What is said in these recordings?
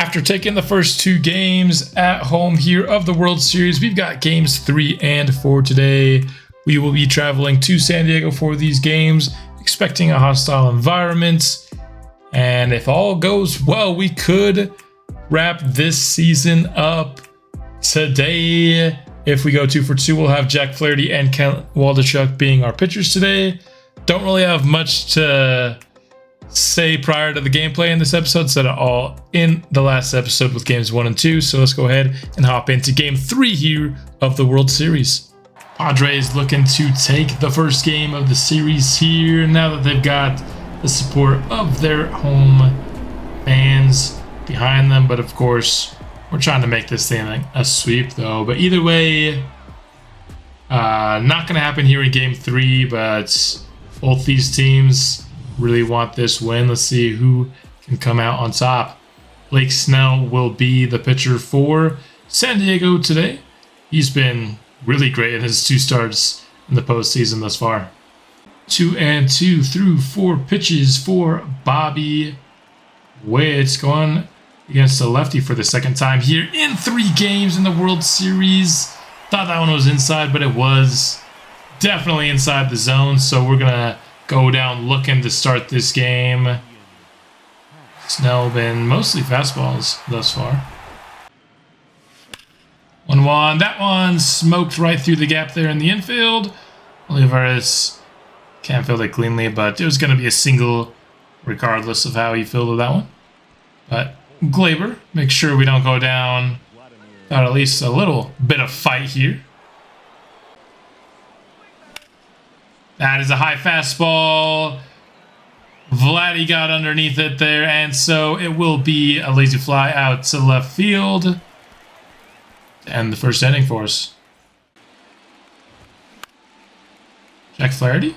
After taking the first two games at home here of the World Series, we've got games 3 and 4 today. We will be traveling to San Diego for these games, expecting a hostile environment. And if all goes well, we could wrap this season up today. If we go 2 for 2, we'll have Jack Flaherty and Kent Waldachuk being our pitchers today. Don't really have much to say prior to the gameplay in this episode, said it all in the last episode with games 1 and 2. So let's go ahead and hop into game 3 here of the World Series. Padres looking to take the first game of the series here now that they've got the support of their home fans behind them. But of course, we're trying to make this thing like a sweep though. But either way, not going to happen here in game 3, but both these teams really want this win. Let's see who can come out on top. Blake Snell will be the pitcher for San Diego today. He's been really great in his 2 starts in the postseason thus far. 2-2 through 4 pitches for Bobby Witt, going against a lefty for the second time here in 3 games in the World Series. Thought that one was inside, but it was definitely inside the zone. So we're gonna go down looking to start this game. Snell been mostly fastballs thus far. 1-1. That one smoked right through the gap there in the infield. Olivares can't field it cleanly, but it was going to be a single regardless of how he fielded that one. But Glaber, make sure we don't go down without at least a little bit of fight here. That is a high fastball. Vladdy got underneath it there, and so it will be a lazy fly out to left field. And the first inning for us. Jack Flaherty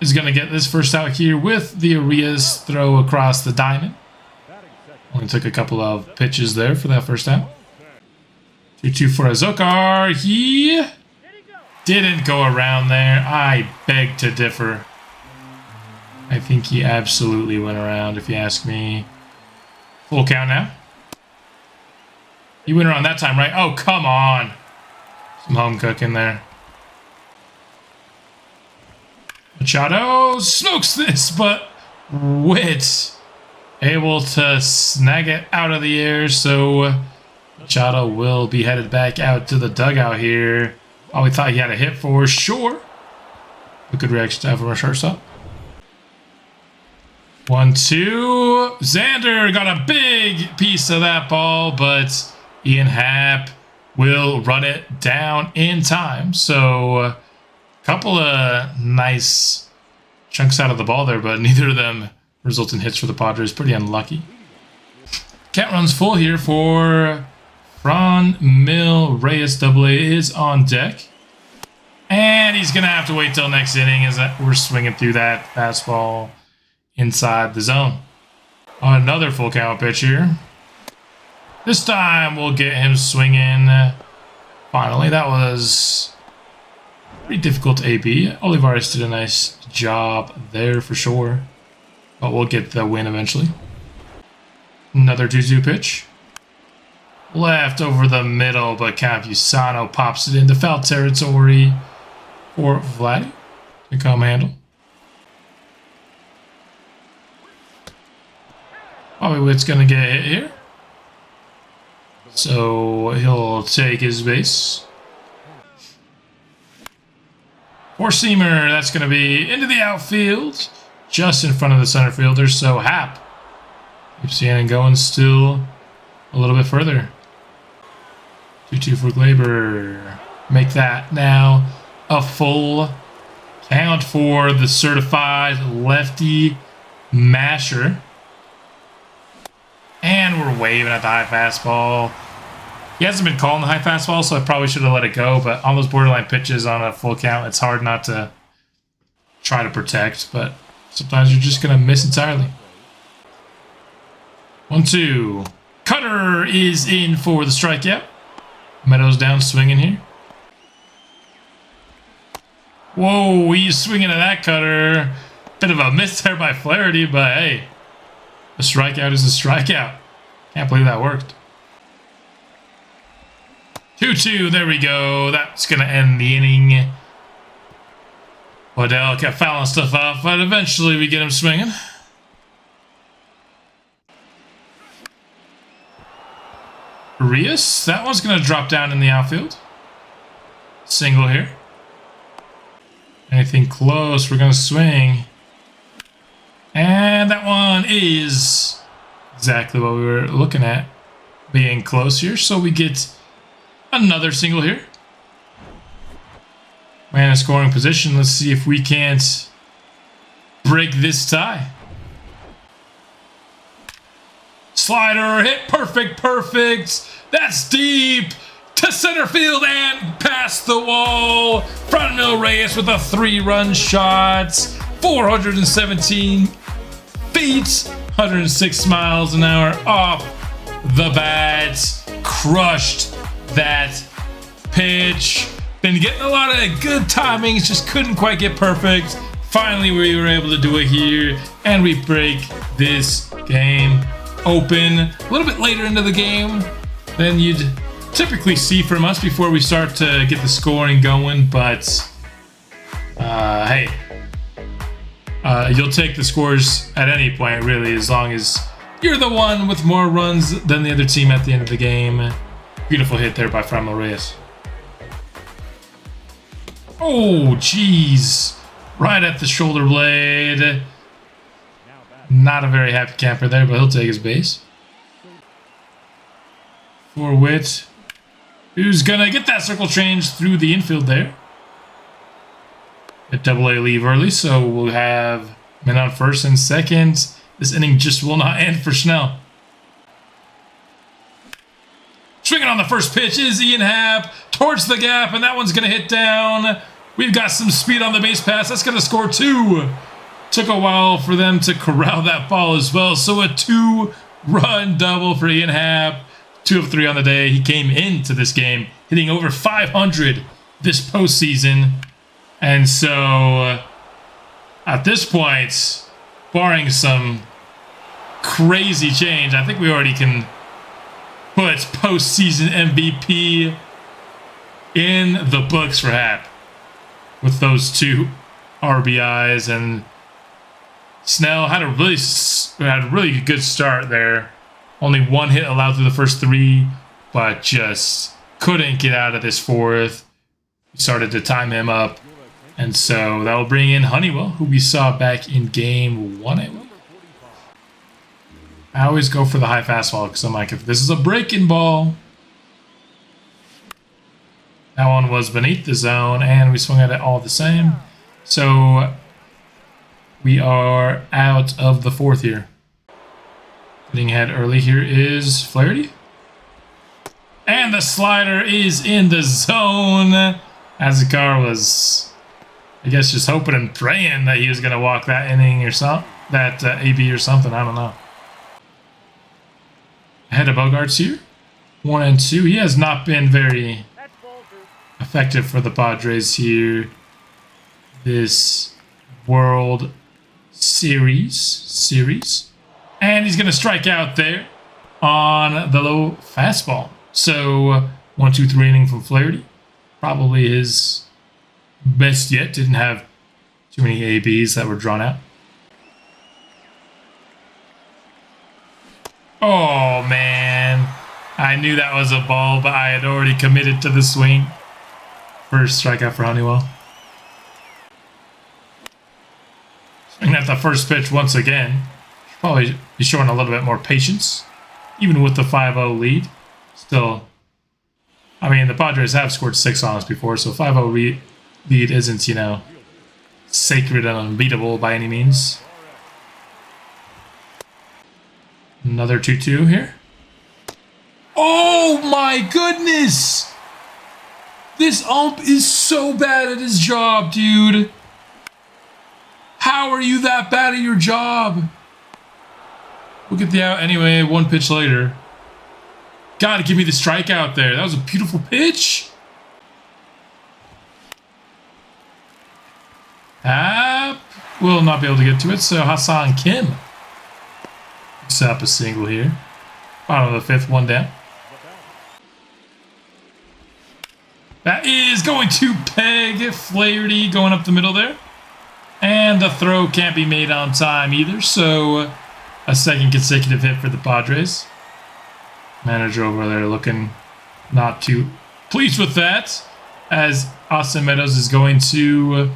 is going to get this first out here with the Arias throw across the diamond. Only took a couple of pitches there for that first out. 2-2 for Azokar. He didn't go around there. I beg to differ. I think he absolutely went around, if you ask me. Full count now. He went around that time, right? Oh, come on. Some home cooking there. Machado smokes this, but Witt able to snag it out of the air. So Machado will be headed back out to the dugout here. Oh, we thought he had a hit for sure. A good reaction to have from our shortstop. 1-2. Xander got a big piece of that ball, but Ian Happ will run it down in time. So a couple of nice chunks out of the ball there, but neither of them result in hits for the Padres. Pretty unlucky. Count runs full here for Franmil Reyes. AA is on deck. And he's going to have to wait till next inning as we're swinging through that fastball inside the zone. Another full count pitch here. This time we'll get him swinging. Finally, that was pretty difficult AB. Olivares did a nice job there for sure. But we'll get the win eventually. Another 2-2 pitch. Left over the middle, but Campusano pops it into foul territory for Vladdy to come handle. Bobby Witt's going to get a hit here. So he'll take his base. Four-seamer, that's going to be into the outfield. Just in front of the center fielder. So Happ keeps the inning going still a little bit further. 2-2 for Glaber. Make that now a full count for the certified lefty masher. And we're waving at the high fastball. He hasn't been calling the high fastball, so I probably should have let it go. But on those borderline pitches on a full count, it's hard not to try to protect. But sometimes you're just going to miss entirely. 1-2. Cutter is in for the strikeout. Meadows down swinging here. Whoa, he's swinging at that cutter. Bit of a miss there by Flaherty, but hey, a strikeout is a strikeout. Can't believe that worked. 2-2, there we go. That's going to end the inning. Waddell kept fouling stuff off, but eventually we get him swinging. Rios, that one's going to drop down in the outfield. Single here. Anything close, we're going to swing. And that one is exactly what we were looking at, being close here. So we get another single here. Man in scoring position. Let's see if we can't break this tie. Slider hit, perfect. That's deep to center field and past the wall. Franmil Reyes with a 3-run shot. 417 feet, 106 miles an hour off the bat. Crushed that pitch. Been getting a lot of good timings, just couldn't quite get perfect. Finally, we were able to do it here, and we break this game open. A little bit later into the game than you'd typically see from us before we start to get the scoring going, but hey, you'll take the scores at any point, really, as long as you're the one with more runs than the other team at the end of the game. Beautiful hit there by Franmil Reyes. Oh, jeez. Right at the shoulder blade. Not a very happy camper there, but he'll take his base. For Witt, who's going to get that circle change through the infield there. Hit double-A leave early, so we'll have men on first and second. This inning just will not end for Schnell. Swinging on the first pitch is Ian Happ towards the gap, and that one's going to hit down. We've got some speed on the base pass. That's going to score 2. Took a while for them to corral that ball as well. So a 2-run double for Ian Happ. 2 of 3 on the day. He came into this game hitting over 500 this postseason. And so at this point, barring some crazy change, I think we already can put postseason MVP in the books for Happ with those 2 RBIs. And Snell had a really good start there. Only 1 hit allowed through the first 3, but just couldn't get out of this 4th. We started to time him up, and so that will bring in Honeywell, who we saw back in game 1. I always go for the high fastball because I'm like, if this is a breaking ball. That one was beneath the zone, and we swung at it all the same. So we are out of the 4th here. Getting ahead early here is Flaherty. And the slider is in the zone. Azekar was, I guess, just hoping and praying that he was going to walk that inning or something. That AB or something, I don't know. Ahead of Bogarts here. 1 and 2. He has not been very effective for the Padres here this World Series. And he's going to strike out there on the low fastball. So 1-2-3 inning from Flaherty. Probably his best yet. Didn't have too many ABs that were drawn out. Oh, man. I knew that was a ball, but I had already committed to the swing. First strikeout for Honeywell. Swinging at the first pitch once again. Probably be showing a little bit more patience, even with the 5-0 lead. Still, I mean, the Padres have scored 6 on us before, so 5-0 lead isn't, you know, sacred and unbeatable by any means. Another 2-2 here. Oh my goodness! This ump is so bad at his job, dude. How are you that bad at your job? We'll get the out anyway, 1 pitch later. Gotta give me the strikeout there. That was a beautiful pitch. Will not be able to get to it, so Hassan Kim picks up a single here. Bottom of the 5th, 1 down. That is going to peg Flaherty going up the middle there. And the throw can't be made on time either, so a second consecutive hit for the Padres. Manager over there looking not too pleased with that, as Austin Meadows is going to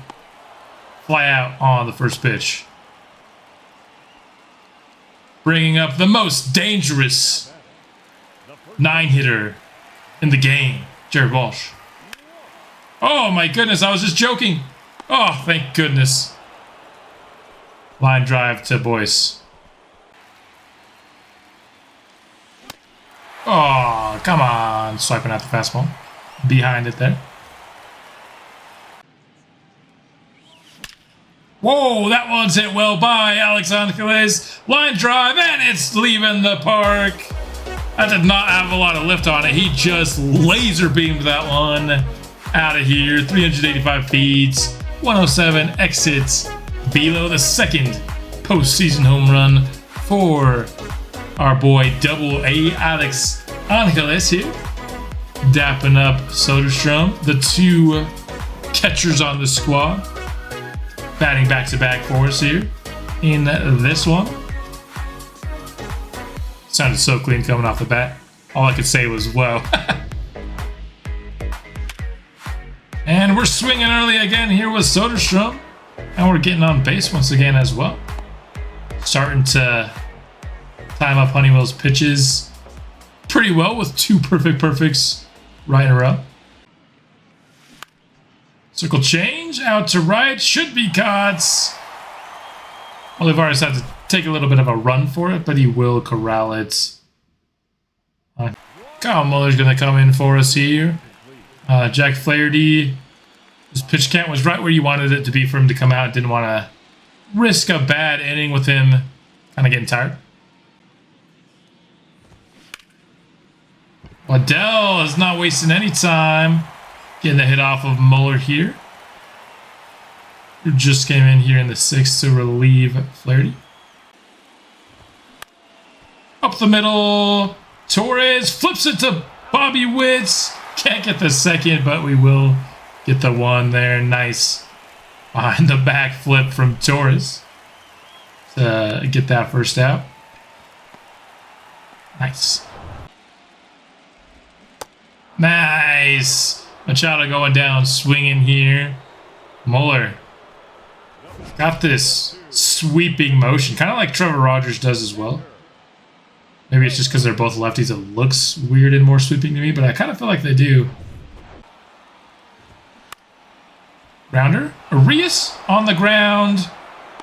fly out on the first pitch. Bringing up the most dangerous 9-hitter in the game, Jared Walsh. Oh my goodness, I was just joking. Oh, thank goodness. Line drive to Boyce. Oh, come on. Swiping out the fastball. Behind it there. Whoa, that one's hit well by Alex Angeles. Line drive, and it's leaving the park. That did not have a lot of lift on it. He just laser beamed that one out of here. 385 feet, 107 exits below the second postseason home run for our boy Double-A Alex Angeles here. Dapping up Soderstrom, the 2 catchers on the squad. Batting back-to-back for us here in this one. Sounded so clean coming off the bat. All I could say was, whoa. And we're swinging early again here with Soderstrom. And we're getting on base once again as well. Starting to time up Honeywell's pitches pretty well with 2 perfects right in a row. Circle change out to right. Should be caught. Olivares had to take a little bit of a run for it, but he will corral it. Kyle Muller's going to come in for us here. Jack Flaherty. His pitch count was right where you wanted it to be for him to come out. Didn't want to risk a bad inning with him kind of getting tired. Waddell is not wasting any time. Getting the hit off of Muller here. Who just came in here in the 6th to relieve Flaherty. Up the middle. Torres flips it to Bobby Witt. Can't get the second, but we will get the 1 there. Nice. Behind the back flip from Torres to get that first out. Nice. Nice. Machado going down, swinging here. Muller got this sweeping motion, kind of like Trevor Rogers does as well. Maybe it's just because they're both lefties. It looks weird and more sweeping to me, but I kind of feel like they do. Rounder. Arias on the ground.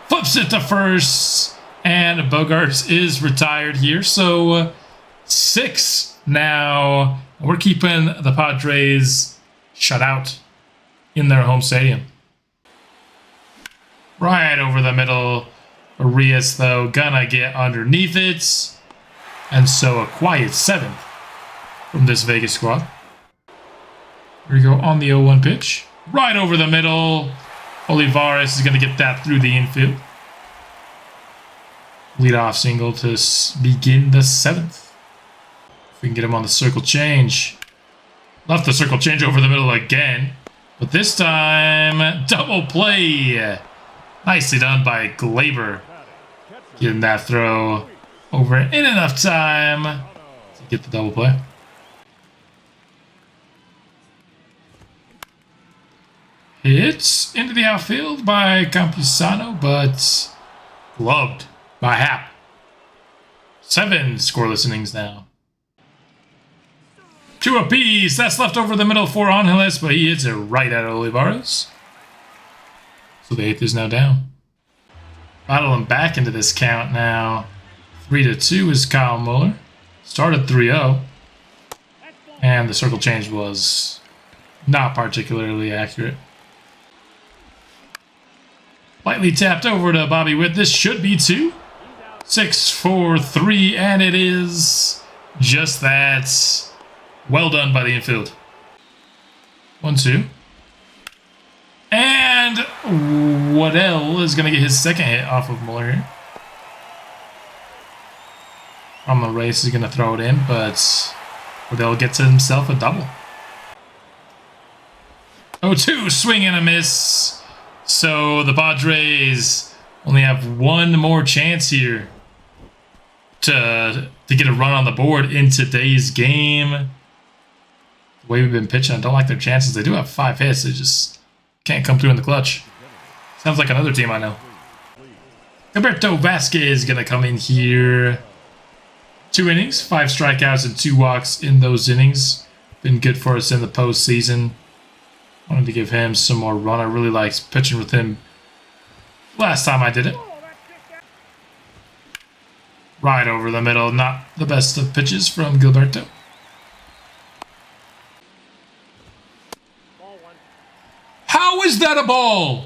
Flips it to first. And Bogarts is retired here. So 6 now. We're keeping the Padres shut out in their home stadium. Right over the middle. Arias, though, gonna get underneath it. And so a quiet 7th from this Vegas squad. Here we go on the 0-1 pitch. Right over the middle. Olivares is gonna get that through the infield. Leadoff single to begin the 7th. If we can get him on the circle change. Left the circle change over the middle again. But this time, double play. Nicely done by Glaber. Getting that throw over in enough time to get the double play. Hits into the outfield by Campusano, but gloved by Happ. 7 scoreless innings now. 2 apiece. That's left over the middle for Angeles, but he hits it right at Olivares. So the 8th is now down. Battling back into this count now. 3-2 is Kyle Muller. Started 3-0. And the circle change was not particularly accurate. Lightly tapped over to Bobby Witt. This should be 2. 6-4-3, and it is just that. Well done by the infield. 1-2. And Waddell is going to get his second hit off of Muller here. From the race is going to throw it in, but Odell gets himself a double. 0-2, swing and a miss. So the Padres only have one more chance here to get a run on the board in today's game. The way we've been pitching, I don't like their chances. They do have 5 hits. They just can't come through in the clutch. Sounds like another team I know. Gilberto Vasquez is going to come in here. 2 innings, 5 strikeouts, and 2 walks in those innings. Been good for us in the postseason. Wanted to give him some more run. I really liked pitching with him last time I did it. Right over the middle. Not the best of pitches from Gilberto. How is that a ball?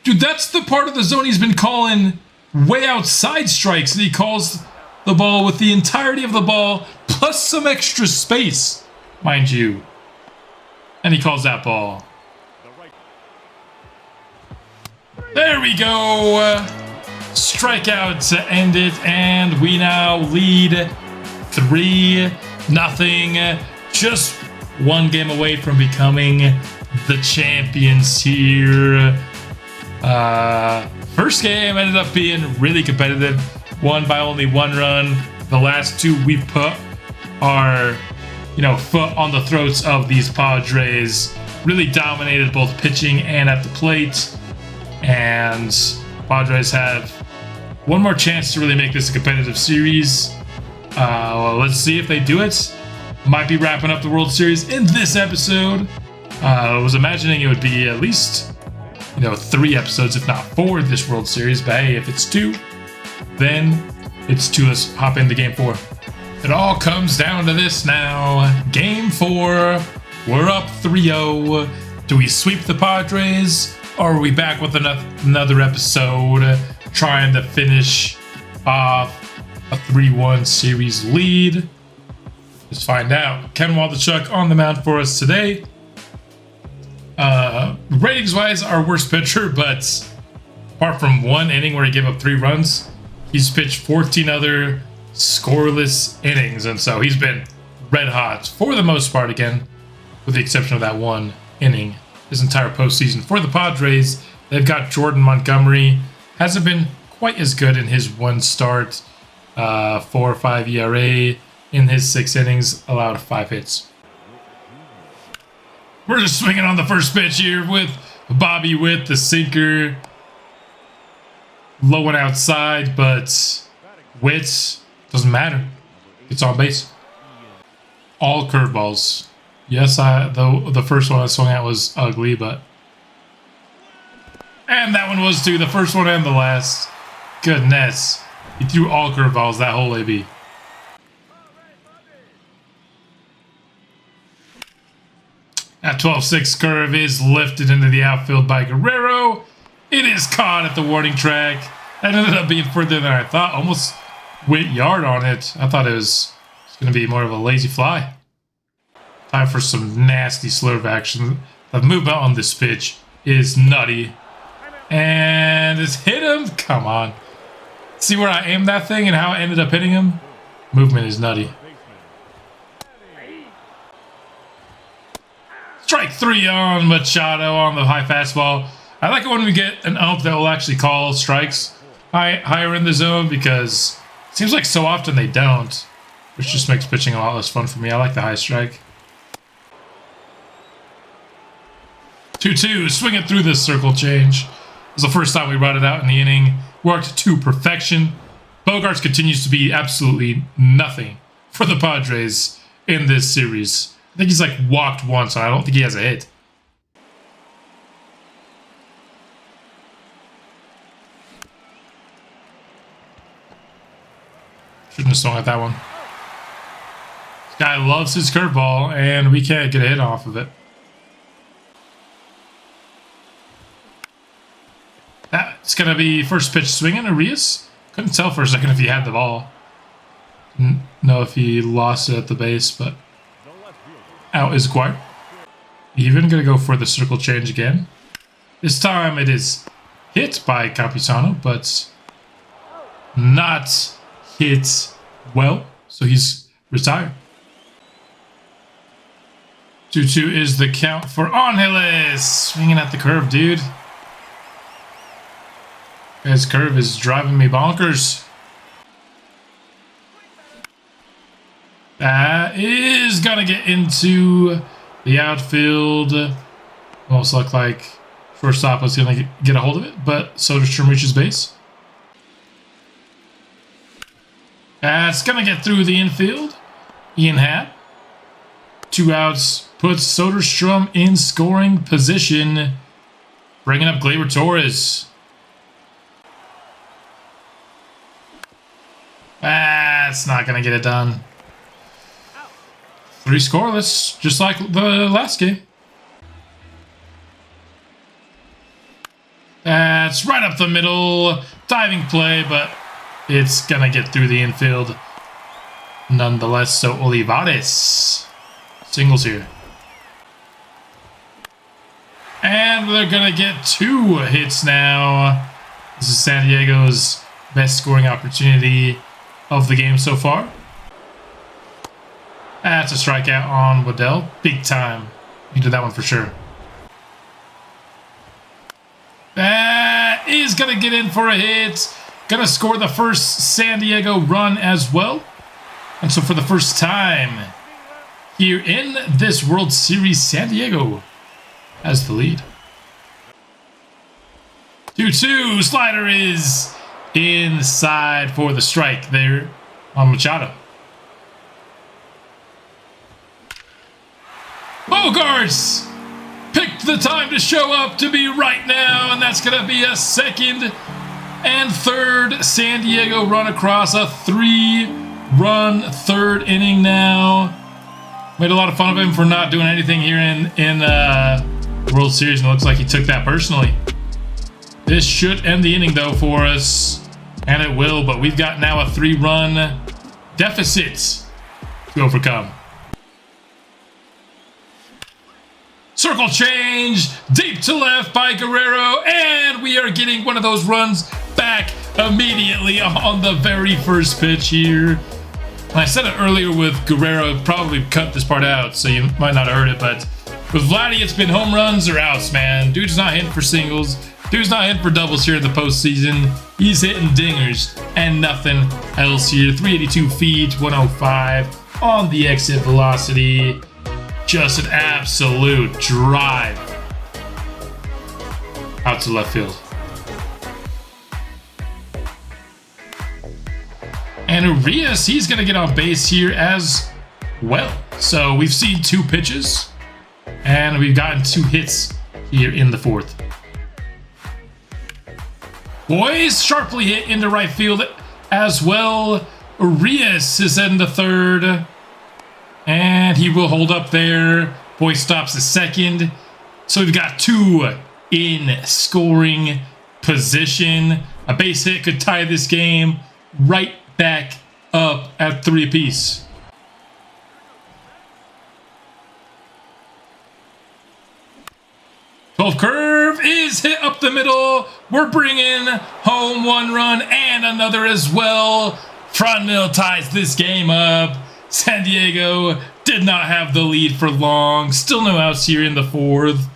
Dude, that's the part of the zone he's been calling way outside strikes, and he calls the ball with the entirety of the ball plus some extra space, mind you. And he calls that ball. There we go. Strikeout to end it, and we now lead 3-0. Just one game away from becoming the champions here. First game ended up being really competitive. Won by only 1 run. The last 2 we've put our, foot on the throats of these Padres. Really dominated both pitching and at the plate. And Padres have one more chance to really make this a competitive series. Well, let's see if they do it. Might be wrapping up the World Series in this episode. I was imagining it would be at least, 3 episodes, if not 4, this World Series. But hey, if it's 2, then it's 2. Let's hop into Game 4. It all comes down to this now. Game 4. We're up 3-0. Do we sweep the Padres? Or are we back with another episode trying to finish off a 3-1 series lead? Let's find out. Ken Waldichuk on the mound for us today. Ratings-wise, our worst pitcher, but apart from 1 inning where he gave up 3 runs, he's pitched 14 other scoreless innings, and so he's been red hot for the most part, again, with the exception of that 1 inning this entire postseason. For the Padres, they've got Jordan Montgomery. Hasn't been quite as good in his 1 start, 4.5 ERA in his 6 innings, allowed 5 hits. We're just swinging on the first pitch here with Bobby Witt, the sinker. Low and outside, but Witt doesn't matter. It's on base. All curveballs. Yes, the first one I swung at was ugly, but... And that one was too. The first one and the last. Goodness. He threw all curveballs, that whole AB. That 12-6 curve is lifted into the outfield by Guerrero. It is caught at the warning track. That ended up being further than I thought. Almost went yard on it. I thought it was going to be more of a lazy fly. Time for some nasty slurve action. The movement on this pitch is nutty. And it's hit him. Come on. See where I aimed that thing and how I ended up hitting him? Movement is nutty. Strike 3 on Machado on the high fastball. I like it when we get an ump that will actually call strikes higher in the zone, because it seems like so often they don't, which just makes pitching a lot less fun for me. I like the high strike. 2-2, swing it through this circle change. It was the first time we brought it out in the inning. Worked to perfection. Bogaerts continues to be absolutely nothing for the Padres in this series. I think he's like walked once, and I don't think he has a hit. Shouldn't have swung at that one. This guy loves his curveball, and we can't get a hit off of it. That's going to be first pitch swinging, Arias. Couldn't tell for a second if he had the ball. Didn't know if he lost it at the base, but out is Guard. Even going to go for the circle change again. This time it is hit by Campusano, but not hit well, so he's retired. 2-2 is the count for Angeles. Swinging at the curve, dude. His curve is driving me bonkers. That is going to get into the outfield. Almost looked like shortstop was going to get a hold of it, but Soderstrom reaches base. That's going to get through the infield. Ian Happ. 2 outs puts Soderstrom in scoring position. Bringing up Gleyber Torres. That's not going to get it done. 3 scoreless, just like the last game. That's right up the middle. Diving play, but it's going to get through the infield nonetheless. So Olivares singles here. And they're going to get 2 hits now. This is San Diego's best scoring opportunity of the game so far. That's a strikeout on Waddell. Big time. You did that one for sure. That is going to get in for a hit. Going to score the first San Diego run as well. And so for the first time here in this World Series, San Diego has the lead. 2-2. Slider is inside for the strike there on Machado. Bogarts picked the time to show up to be right now, and that's going to be a second and third San Diego run across a 3-run third inning now. Made a lot of fun of him for not doing anything here in World Series, and it looks like he took that personally. This should end the inning, though, for us, and it will, but we've got now a 3-run deficit to overcome. Circle change, deep to left by Guerrero, and we are getting one of those runs back immediately on the very first pitch here. I said it earlier with Guerrero, probably cut this part out, so you might not have heard it, but with Vladdy, it's been home runs or outs, man. Dude's not hitting for singles. Dude's not hitting for doubles here in the postseason. He's hitting dingers and nothing else here. 382 feet, 105 on the exit velocity. Just an absolute drive out to left field. And Urias, he's going to get on base here as well. So we've seen 2 pitches, and we've gotten 2 hits here in the 4th. Boys, sharply hit into right field as well. Urias is heading to third. And he will hold up there. Boy stops at second. So we've got 2 in scoring position. A base hit could tie this game right back up at 3 apiece. Curve is hit up the middle. We're bringing home 1 run and another as well. Front ties this game up. San Diego did not have the lead for long. Still no outs here in the 4th.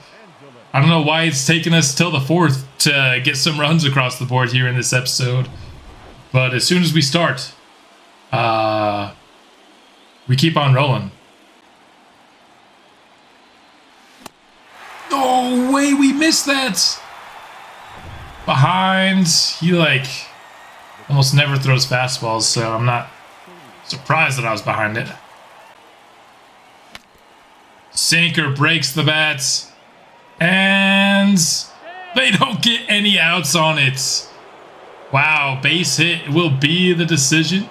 I don't know why it's taken us till the 4th to get some runs across the board here in this episode. But as soon as we start, we keep on rolling. No way, we missed that. Behind, he almost never throws fastballs, so I'm not surprised that I was behind it. Sinker breaks the bats, and they don't get any outs on it. Wow, base hit will be the decision.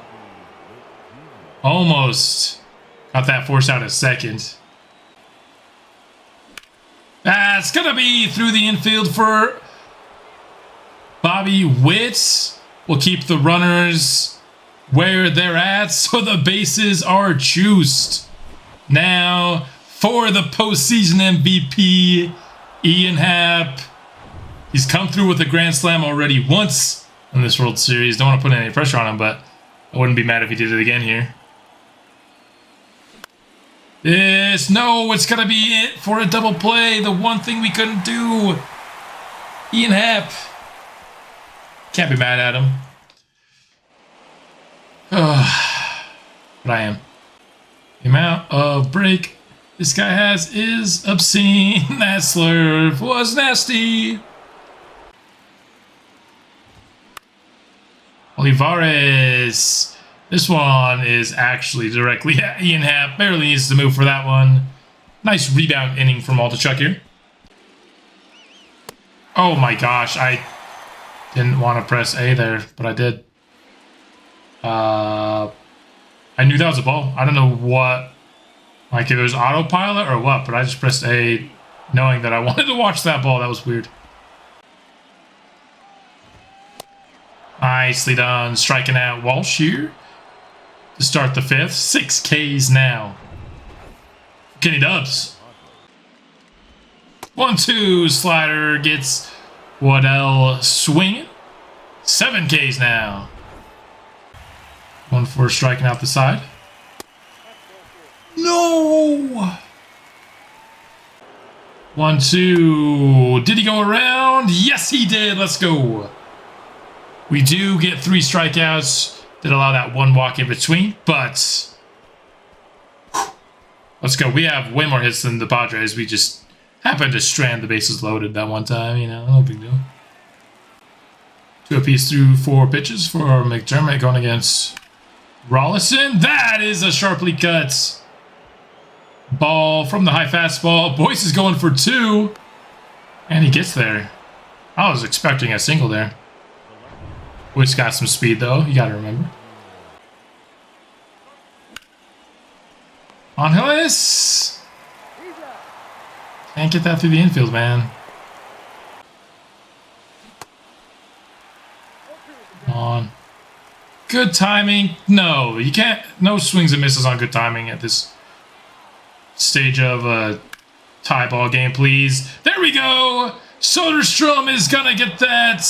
Almost got that forced out at second. That's gonna be through the infield for Bobby Witt. We'll keep the runners where they're at, so the bases are juiced. Now, for the postseason MVP, Ian Happ. He's come through with a grand slam already once in this World Series. Don't want to put any pressure on him, but I wouldn't be mad if he did it again here. No, it's gonna be it for a double play. The one thing we couldn't do. Ian Happ. Can't be mad at him. But I am. The amount of break this guy has is obscene. That slurve was nasty. Olivares. This one is actually directly at Ian Happ. Barely needs to move for that one. Nice rebound inning from Altachuk here. Oh my gosh, I didn't want to press A there, but I did. I knew that was a ball. I don't know what, like if it was autopilot or what, but I just pressed A knowing that I wanted to watch that ball. That was weird. Nicely done. Striking out Walsh here to start the fifth. 6 Ks now. Kenny Dubs. 1-2 slider gets Waddell swinging. 7 Ks now. 1-4 striking out the side. No! 1-2. Did he go around? Yes, he did. Let's go. We do get 3 strikeouts that allow that 1 walk in between, but let's go. We have way more hits than the Padres. We just happened to strand the bases loaded that one time, you know, no big deal. 2 apiece through 4 pitches for McDermott going against Rollison. That is a sharply cut ball from the high fastball. Boyce is going for 2, and he gets there. I was expecting a single there. Boyce got some speed, though. You got to remember. Angeles. Can't get that through the infield, man. Come on. Good timing. No, you can't. No swings and misses on good timing at this stage of a tie ball game, please. There we go. Soderstrom is going to get that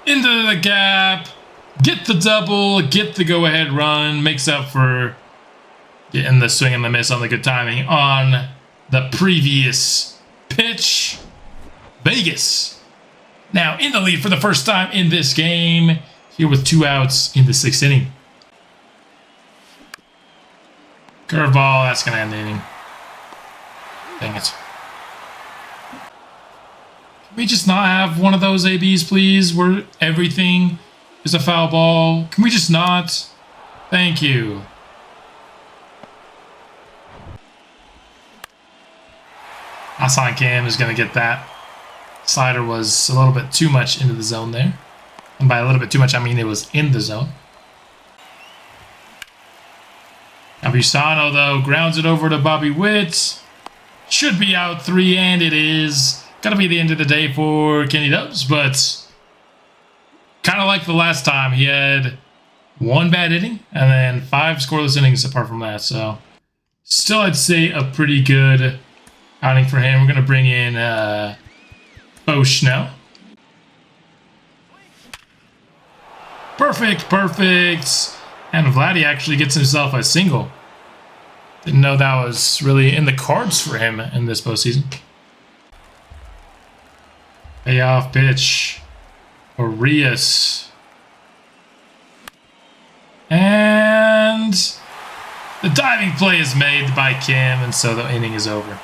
into the gap. Get the double. Get the go-ahead run. Makes up for getting the swing and the miss on the good timing on the previous pitch. Vegas now in the lead for the first time in this game. Here with 2 outs in the 6th inning. Curveball, that's going to end the inning. Dang it. Can we just not have one of those ABs, please, where everything is a foul ball? Can we just not? Thank you. Hassan Kim is going to get that. Slider was a little bit too much into the zone there. And by a little bit too much, I mean it was in the zone. Abusano, though, grounds it over to Bobby Witt. Should be out 3, and it is. Gonna be the end of the day for Kenny Dubs, but kind of like the last time, he had 1 bad inning and then 5 scoreless innings apart from that. So still, I'd say a pretty good outing for him. We're gonna bring in Bosch now. Perfect, perfect. And Vladdy actually gets himself a single. Didn't know that was really in the cards for him in this postseason. Payoff pitch. Arias. And the diving play is made by Kim, and so the inning is over.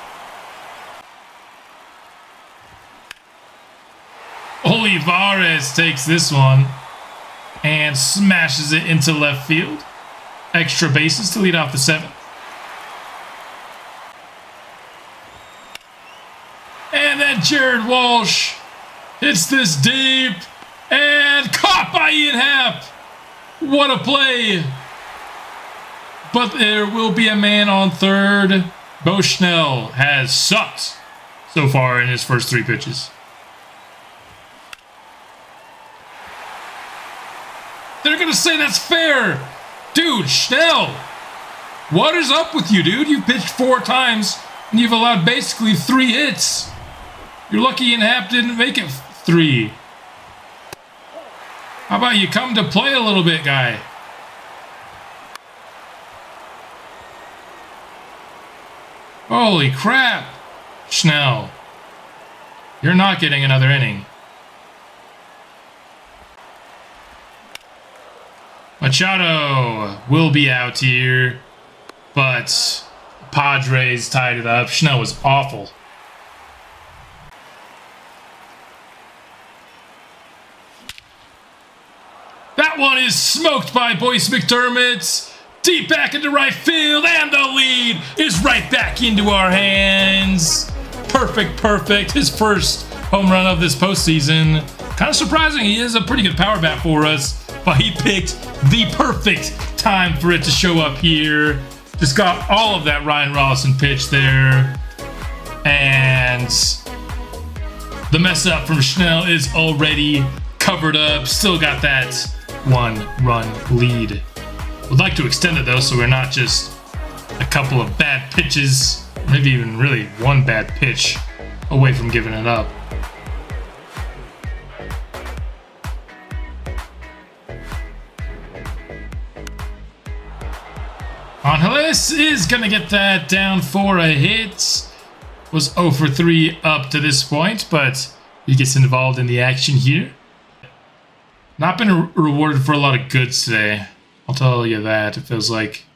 Olivares takes this one and smashes it into left field. Extra bases to lead off the 7th. And then Jared Walsh hits this deep and caught by Ian Happ. What a play. But there will be a man on third. Bushnell has sucked so far in his first 3 pitches. They're going to say that's fair. Dude, Schnell, what is up with you, dude? You've pitched 4 times, and you've allowed basically 3 hits. You're lucky Ian Happ didn't make it 3. How about you come to play a little bit, guy? Holy crap, Schnell. You're not getting another inning. Machado will be out here, but Padres tied it up. Schnell was awful. That one is smoked by Boyce McDermott. Deep back into right field, and the lead is right back into our hands. Perfect, perfect. His first home run of this postseason. Kind of surprising. He is a pretty good power bat for us, but he picked the perfect time for it to show up here. Just got all of that Ryan Rollison pitch there. And the mess up from Schnell is already covered up. Still got that 1-run lead. Would like to extend it though, so we're not just a couple of bad pitches, maybe even really one bad pitch away from giving it up. Angeles is going to get that down for a hit. Was 0 for 3 up to this point, but he gets involved in the action here. Not been rewarded for a lot of goods today. I'll tell you that. It feels like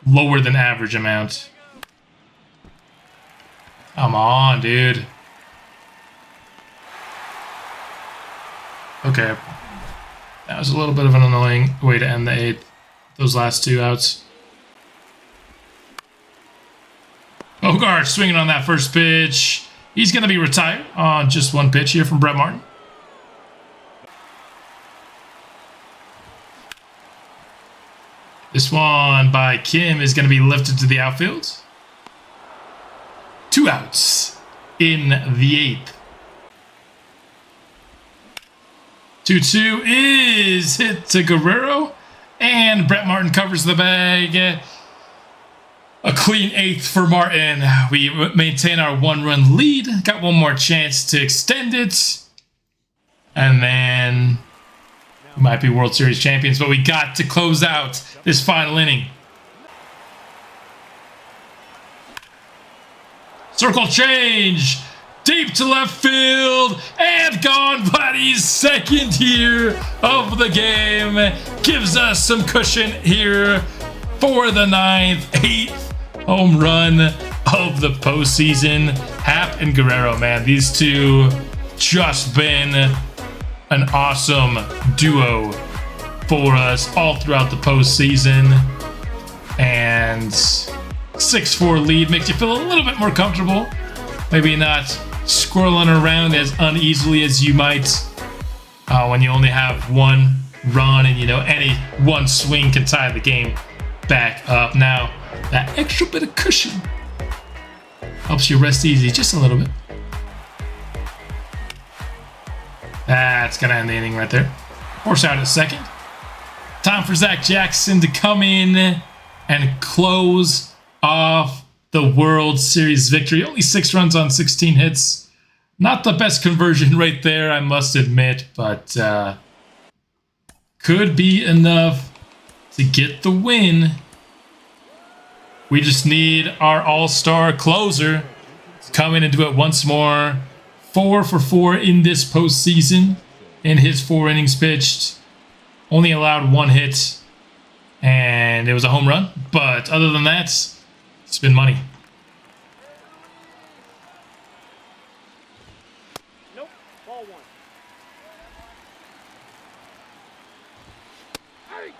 lower than average amount. Come on, dude. Okay. That was a little bit of an annoying way to end the 8th. Those last 2 outs. Bogart swinging on that first pitch. He's going to be retired on just 1 pitch here from Brett Martin. This one by Kim is going to be lifted to the outfield. 2 outs in the 8th. 2-2 is hit to Guerrero, and Brett Martin covers the bag. A clean 8th for Martin. We maintain our 1-run lead. Got one more chance to extend it. And then we might be World Series champions, but we got to close out this final inning. Circle change. Deep to left field. And gone, but he's second here of the game. Gives us some cushion here for the 9th, 8th home run of the postseason. Happ and Guerrero, man. These two just been an awesome duo for us all throughout the postseason. And 6-4 lead makes you feel a little bit more comfortable. Maybe not squirreling around as uneasily as you might when you only have 1 run and, you know, any 1 swing can tie the game back up. Now, that extra bit of cushion helps you rest easy just a little bit. That's going to end the inning right there. Horse out at second. Time for Zach Jackson to come in and close off the World Series victory. Only 6 runs on 16 hits. Not the best conversion rate there, I must admit, but could be enough to get the win. We just need our all-star closer to come in and do it once more. 4 for 4 in this postseason in his 4 innings pitched. Only allowed 1 hit, and it was a home run. But other than that, it's been money. Nope, ball 1. Hey!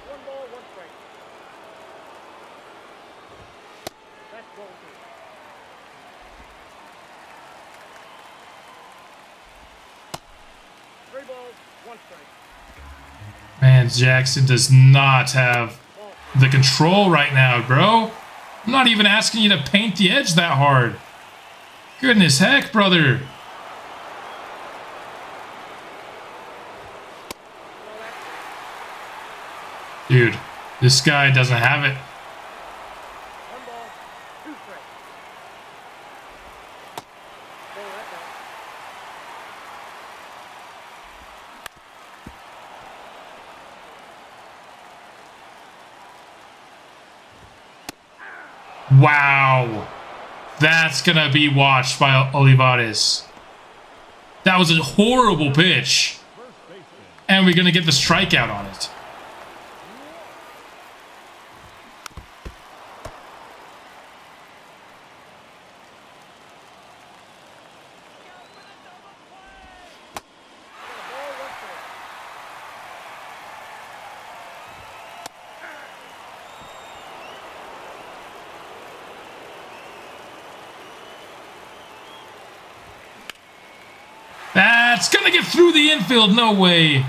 1 ball, 1 strike. That's ball 2. Man, Jackson does not have the control right now, bro. I'm not even asking you to paint the edge that hard. Goodness heck, brother. Dude, this guy doesn't have it. 1 ball, 2 strikes. Pull that down. Wow. That's going to be watched by Olivares. That was a horrible pitch. And we're going to get the strikeout on it. That's gonna get through the infield. No way.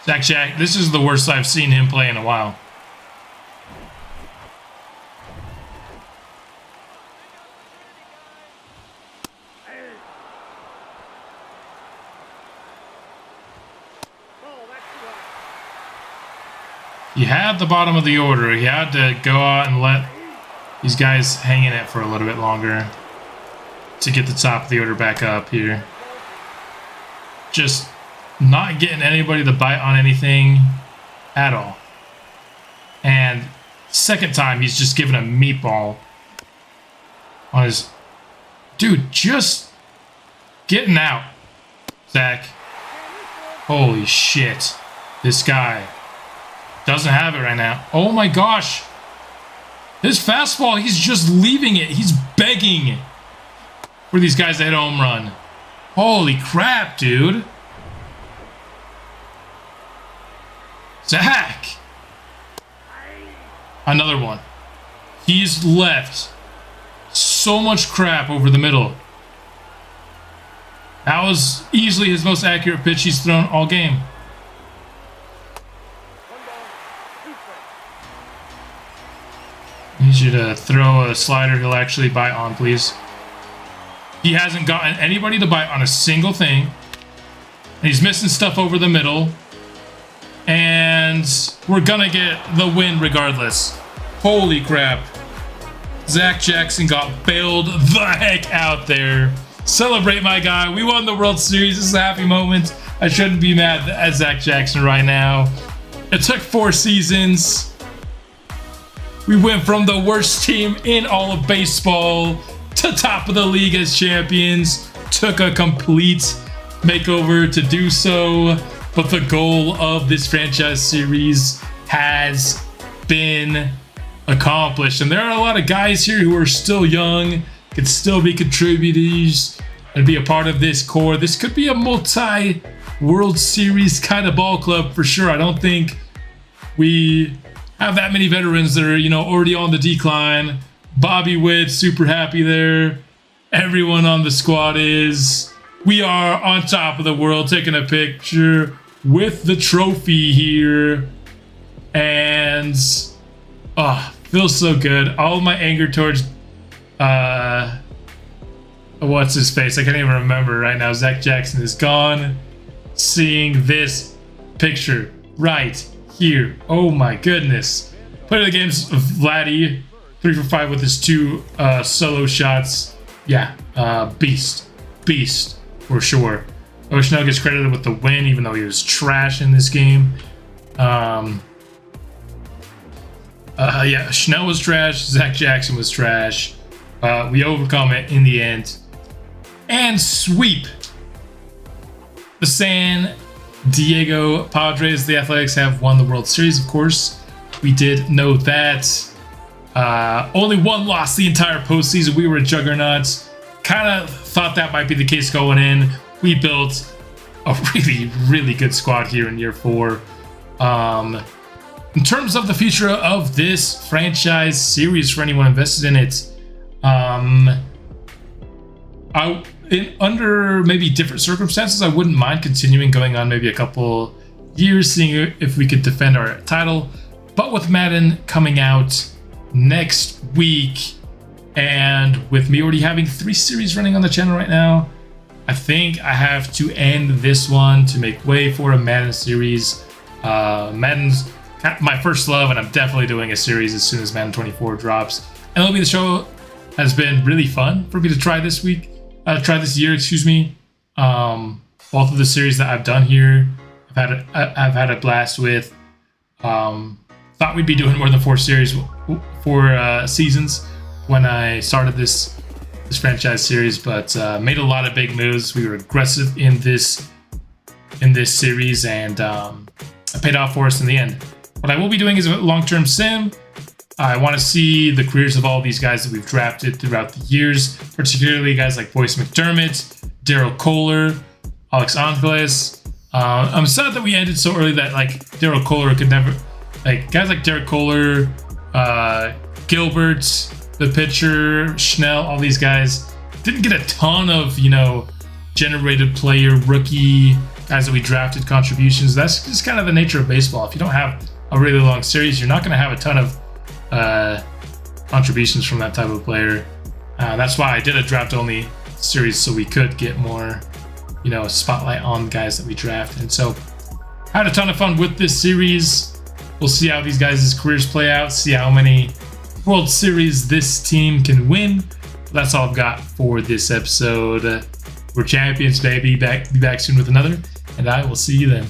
Jack, this is the worst I've seen him play in a while. He had the bottom of the order. He had to go out and let these guys hang in it for a little bit longer to get the top of the order back up here. Just not getting anybody to bite on anything at all. And second time, he's just giving a meatball on his... Dude, just getting out, Zach. Holy shit. This guy doesn't have it right now. Oh my gosh. His fastball, he's just leaving it. He's begging for these guys to hit a home run. Holy crap, dude. Zach. Another one. He's left so much crap over the middle. That was easily his most accurate pitch he's thrown all game. Need you to throw a slider he'll actually bite on, please. He hasn't gotten anybody to bite on a single thing. And he's missing stuff over the middle. And we're gonna get the win regardless. Holy crap. Zach Jackson got bailed the heck out there. Celebrate, my guy. We won the World Series. This is a happy moment. I shouldn't be mad at Zach Jackson right now. It took 4 seasons. We went from the worst team in all of baseball to top of the league as champions. Took a complete makeover to do so. But the goal of this franchise series has been accomplished. And there are a lot of guys here who are still young, could still be contributors and be a part of this core. This could be a multi-World Series kind of ball club for sure. I don't think we have that many veterans that are, already on the decline. Bobby Witt, super happy there. Everyone on the squad is. We are on top of the world, taking a picture with the trophy here. And, feels so good. All my anger towards, what's his face? I can't even remember right now. Zach Jackson is gone. Seeing this picture right here. Oh my goodness. Play the games of Vladdy. 3 for 5 with his 2 solo shots. Yeah, beast for sure. O'Snell gets credited with the win, even though he was trash in this game. Yeah, Schnell was trash. Zach Jackson was trash. We overcome it in the end and sweep the San Diego Padres. The Athletics have won the World Series, of course. We did know that. Only 1 loss the entire postseason. We were juggernauts. Kind of thought that might be the case going in. We built a really, really good squad here in year 4. In terms of the future of this franchise series, for anyone invested in it, under maybe different circumstances, I wouldn't mind continuing going on maybe a couple years, seeing if we could defend our title. But with Madden coming out next week, and with me already having 3 series running on the channel right now, I think I have to end this one to make way for a Madden series. Madden's my first love, and I'm definitely doing a series as soon as Madden 24 drops. MLB The Show has been really fun for me to try this year, excuse me. Both of the series that I've done here, I've had a blast with. Thought we'd be doing more than 4 series seasons when I started this franchise series, but made a lot of big moves. We were aggressive in this series, and it paid off for us in the end. What I will be doing is a long-term sim. I want to see the careers of all these guys that we've drafted throughout the years, particularly guys like Boyce McDermott, Daryl Kohler, Alex Angeles. I'm sad that we ended so early that like Daryl Kohler could never, like guys like Daryl Kohler, Gilbert, the pitcher, Schnell, all these guys didn't get a ton of, generated player, rookie guys that we drafted contributions. That's just kind of the nature of baseball. If you don't have a really long series, you're not going to have a ton of contributions from that type of player. That's why I did a draft only series, so we could get more, spotlight on guys that we draft. And so I had a ton of fun with this series. We'll see how these guys' careers play out, see how many World Series this team can win. That's all I've got for this episode. We're champions, baby. Be back soon with another, and I will see you then.